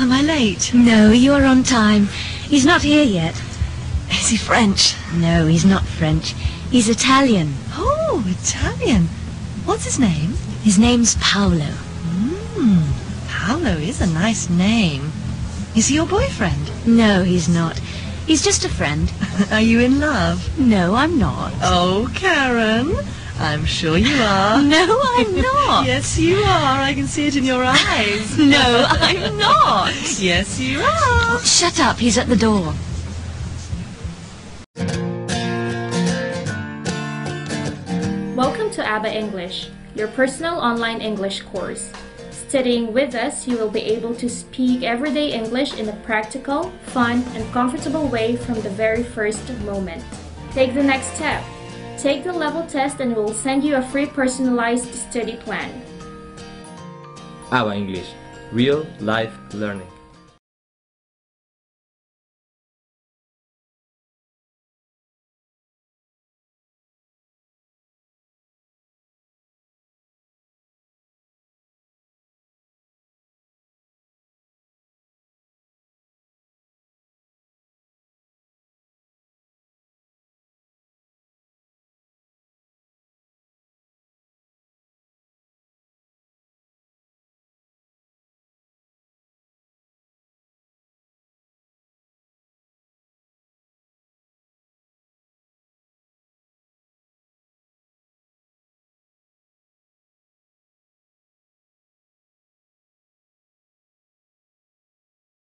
Am I late? No, you're on time. He's not here yet. Is he French? No, he's not French. He's Italian. Oh, Italian. What's his name? His name's Paolo. Paolo is a nice name. Is he your boyfriend? No, he's not. He's just a friend. Are you in love? No, I'm not. Oh, Karen, I'm sure you are. No, I'm not. Yes, you are. I can see it in your eyes. No, I'm not. Yes, you are. Shut up, he's at the door. Welcome to ABBA English, your personal online English course. Studying with us, you will be able to speak everyday English in a practical, fun, and comfortable way from the very first moment. Take the next step. Take the level test and we'll send you a free personalized study plan. ABBA English, real life learning.